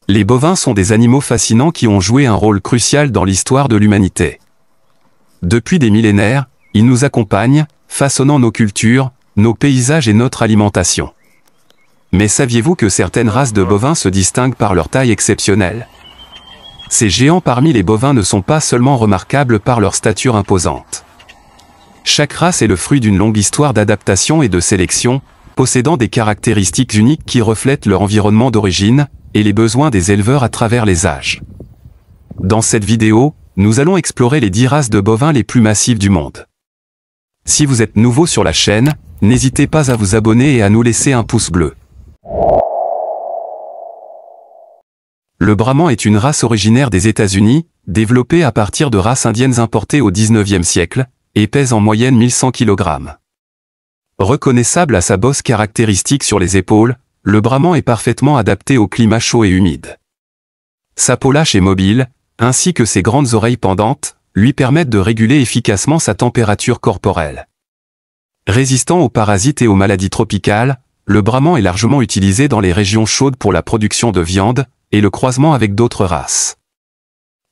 Les bovins sont des animaux fascinants qui ont joué un rôle crucial dans l'histoire de l'humanité. Depuis des millénaires, ils nous accompagnent, façonnant nos cultures, nos paysages et notre alimentation. Mais saviez-vous que certaines races de bovins se distinguent par leur taille exceptionnelle? Ces géants parmi les bovins ne sont pas seulement remarquables par leur stature imposante. Chaque race est le fruit d'une longue histoire d'adaptation et de sélection, possédant des caractéristiques uniques qui reflètent leur environnement d'origine et les besoins des éleveurs à travers les âges. Dans cette vidéo, nous allons explorer les 10 races de bovins les plus massives du monde. Si vous êtes nouveau sur la chaîne, n'hésitez pas à vous abonner et à nous laisser un pouce bleu. Le brahman est une race originaire des États-Unis, développée à partir de races indiennes importées au XIXe siècle, et pèse en moyenne 1100 kg. Reconnaissable à sa bosse caractéristique sur les épaules, le brahman est parfaitement adapté au climat chaud et humide. Sa peau lâche et mobile, ainsi que ses grandes oreilles pendantes, lui permettent de réguler efficacement sa température corporelle. Résistant aux parasites et aux maladies tropicales, le brahman est largement utilisé dans les régions chaudes pour la production de viande et le croisement avec d'autres races.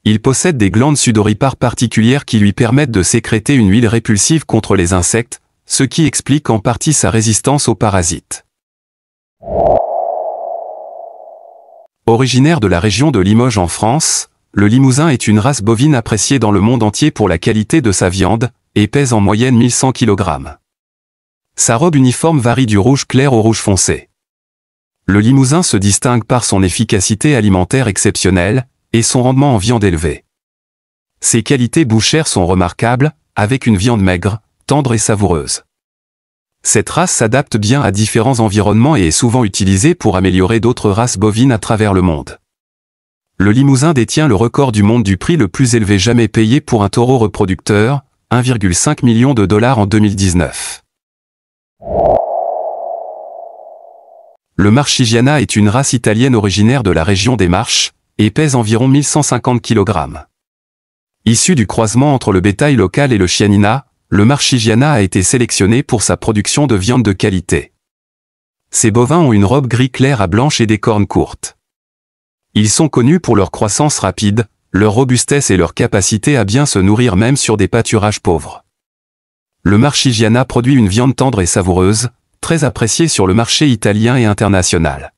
Il possède des glandes sudoripares particulières qui lui permettent de sécréter une huile répulsive contre les insectes, ce qui explique en partie sa résistance aux parasites. Originaire de la région de Limoges en France, le Limousin est une race bovine appréciée dans le monde entier pour la qualité de sa viande, et pèse en moyenne 1100 kg. Sa robe uniforme varie du rouge clair au rouge foncé. Le Limousin se distingue par son efficacité alimentaire exceptionnelle, et son rendement en viande élevé. Ses qualités bouchères sont remarquables, avec une viande maigre, tendre et savoureuse. Cette race s'adapte bien à différents environnements et est souvent utilisée pour améliorer d'autres races bovines à travers le monde. Le Limousin détient le record du monde du prix le plus élevé jamais payé pour un taureau reproducteur, 1,5 million de dollars en 2019. Le Marchigiana est une race italienne originaire de la région des Marches, et pèse environ 1150 kg. Issu du croisement entre le bétail local et le Chianina, le Marchigiana a été sélectionné pour sa production de viande de qualité. Ces bovins ont une robe gris clair à blanche et des cornes courtes. Ils sont connus pour leur croissance rapide, leur robustesse et leur capacité à bien se nourrir même sur des pâturages pauvres. Le Marchigiana produit une viande tendre et savoureuse, très appréciée sur le marché italien et international.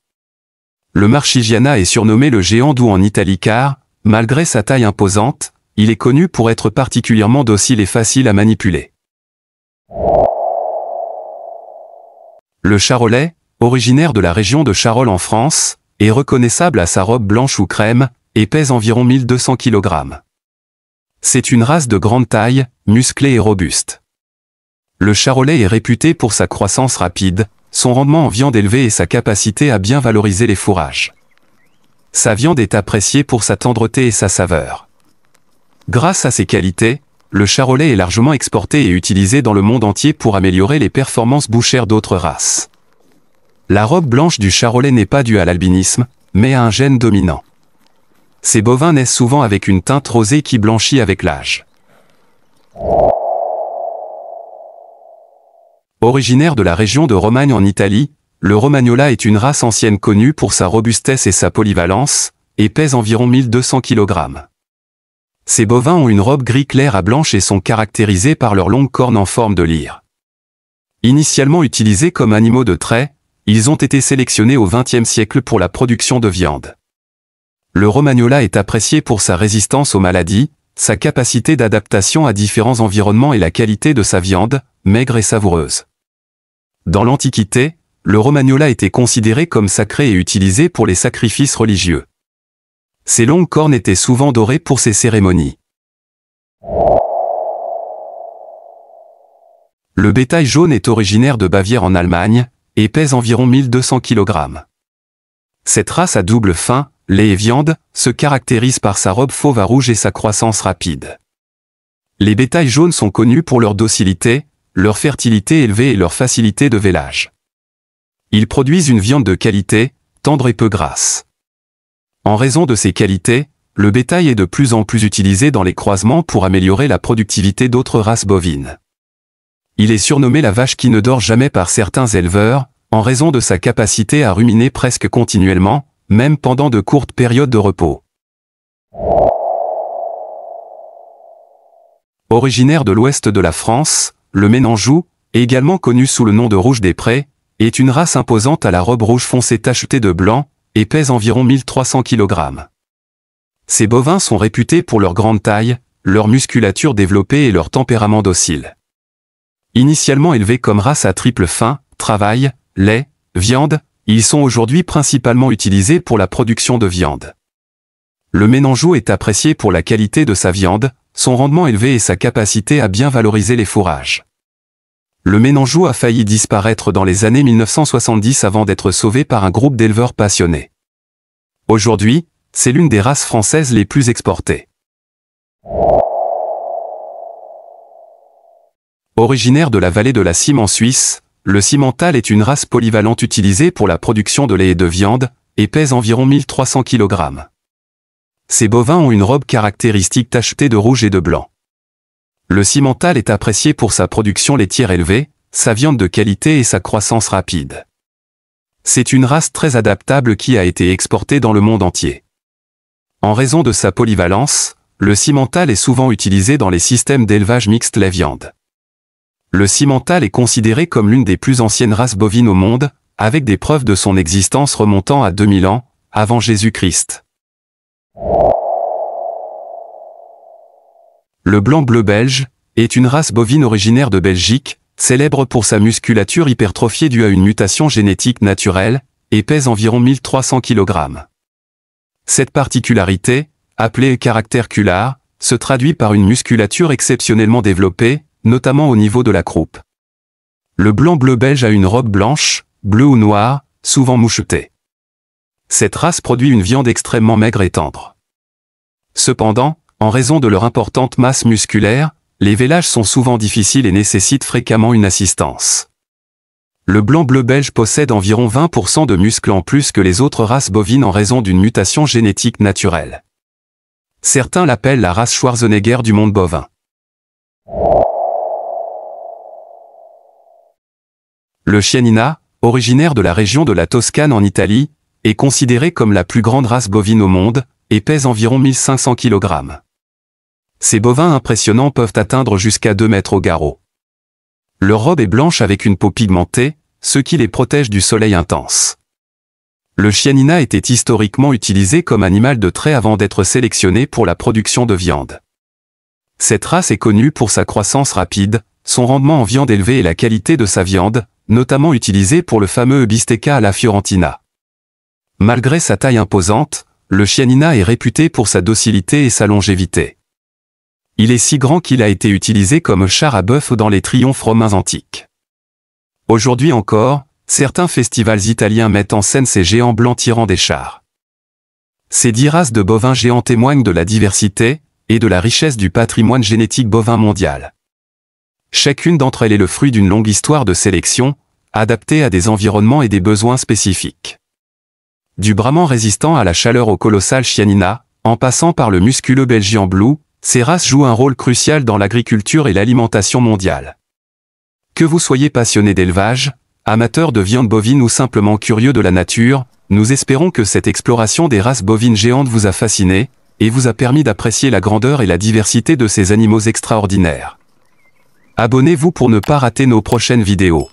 Le Marchigiana est surnommé le géant doux en Italie car, malgré sa taille imposante, il est connu pour être particulièrement docile et facile à manipuler. Le charolais, originaire de la région de Charolles en France, est reconnaissable à sa robe blanche ou crème, et pèse environ 1200 kg. C'est une race de grande taille, musclée et robuste. Le charolais est réputé pour sa croissance rapide, son rendement en viande élevé et sa capacité à bien valoriser les fourrages. Sa viande est appréciée pour sa tendreté et sa saveur. Grâce à ses qualités, le charolais est largement exporté et utilisé dans le monde entier pour améliorer les performances bouchères d'autres races. La robe blanche du charolais n'est pas due à l'albinisme, mais à un gène dominant. Ces bovins naissent souvent avec une teinte rosée qui blanchit avec l'âge. Originaire de la région de Romagne en Italie, le Romagnola est une race ancienne connue pour sa robustesse et sa polyvalence, et pèse environ 1200 kg. Ces bovins ont une robe gris clair à blanche et sont caractérisés par leurs longues cornes en forme de lyre. Initialement utilisés comme animaux de trait, ils ont été sélectionnés au XXe siècle pour la production de viande. Le Romagnola est apprécié pour sa résistance aux maladies, sa capacité d'adaptation à différents environnements et la qualité de sa viande, maigre et savoureuse. Dans l'Antiquité, le Romagnola était considéré comme sacré et utilisé pour les sacrifices religieux. Ses longues cornes étaient souvent dorées pour ces cérémonies. Le bétail jaune est originaire de Bavière en Allemagne, et pèse environ 1200 kg. Cette race à double fin, lait et viande, se caractérise par sa robe fauve à rouge et sa croissance rapide. Les bétails jaunes sont connus pour leur docilité, leur fertilité élevée et leur facilité de vélage. Ils produisent une viande de qualité, tendre et peu grasse. En raison de ses qualités, le bétail est de plus en plus utilisé dans les croisements pour améliorer la productivité d'autres races bovines. Il est surnommé la vache qui ne dort jamais par certains éleveurs, en raison de sa capacité à ruminer presque continuellement, même pendant de courtes périodes de repos. Originaire de l'ouest de la France, le Ménanjou, également connu sous le nom de rouge des prés, est une race imposante à la robe rouge foncée tachetée de blanc et pèse environ 1300 kg. Ces bovins sont réputés pour leur grande taille, leur musculature développée et leur tempérament docile. Initialement élevés comme race à triple fin, travail, lait, viande, ils sont aujourd'hui principalement utilisés pour la production de viande. Le Ménanjou est apprécié pour la qualité de sa viande, son rendement élevé et sa capacité à bien valoriser les fourrages. Le Ménanjou a failli disparaître dans les années 1970 avant d'être sauvé par un groupe d'éleveurs passionnés. Aujourd'hui, c'est l'une des races françaises les plus exportées. Originaire de la vallée de la Cime en Suisse, le Simmental est une race polyvalente utilisée pour la production de lait et de viande, et pèse environ 1300 kg. Ces bovins ont une robe caractéristique tachetée de rouge et de blanc. Le Simmental est apprécié pour sa production laitière élevée, sa viande de qualité et sa croissance rapide. C'est une race très adaptable qui a été exportée dans le monde entier. En raison de sa polyvalence, le Simmental est souvent utilisé dans les systèmes d'élevage mixte lait-viande. Le Simmental est considéré comme l'une des plus anciennes races bovines au monde, avec des preuves de son existence remontant à 2000 ans, avant Jésus-Christ. Le blanc-bleu belge est une race bovine originaire de Belgique, célèbre pour sa musculature hypertrophiée due à une mutation génétique naturelle, et pèse environ 1300 kg. Cette particularité, appelée caractère culard, se traduit par une musculature exceptionnellement développée, notamment au niveau de la croupe. Le blanc-bleu belge a une robe blanche, bleue ou noire, souvent mouchetée. Cette race produit une viande extrêmement maigre et tendre. Cependant, en raison de leur importante masse musculaire, les vélages sont souvent difficiles et nécessitent fréquemment une assistance. Le blanc-bleu belge possède environ 20% de muscles en plus que les autres races bovines en raison d'une mutation génétique naturelle. Certains l'appellent la race Schwarzenegger du monde bovin. Le Chianina, originaire de la région de la Toscane en Italie, est considéré comme la plus grande race bovine au monde, et pèse environ 1500 kg. Ces bovins impressionnants peuvent atteindre jusqu'à 2 mètres au garrot. Leur robe est blanche avec une peau pigmentée, ce qui les protège du soleil intense. Le Chianina était historiquement utilisé comme animal de trait avant d'être sélectionné pour la production de viande. Cette race est connue pour sa croissance rapide, son rendement en viande élevée et la qualité de sa viande, notamment utilisée pour le fameux bistecca à la Fiorentina. Malgré sa taille imposante, le Chianina est réputé pour sa docilité et sa longévité. Il est si grand qu'il a été utilisé comme char à bœuf dans les triomphes romains antiques. Aujourd'hui encore, certains festivals italiens mettent en scène ces géants blancs tirant des chars. Ces 10 races de bovins géants témoignent de la diversité et de la richesse du patrimoine génétique bovin mondial. Chacune d'entre elles est le fruit d'une longue histoire de sélection, adaptée à des environnements et des besoins spécifiques. Du brahman résistant à la chaleur au colossal Chianina, en passant par le musculeux Belgian Blue, ces races jouent un rôle crucial dans l'agriculture et l'alimentation mondiale. Que vous soyez passionné d'élevage, amateur de viande bovine ou simplement curieux de la nature, nous espérons que cette exploration des races bovines géantes vous a fasciné, et vous a permis d'apprécier la grandeur et la diversité de ces animaux extraordinaires. Abonnez-vous pour ne pas rater nos prochaines vidéos.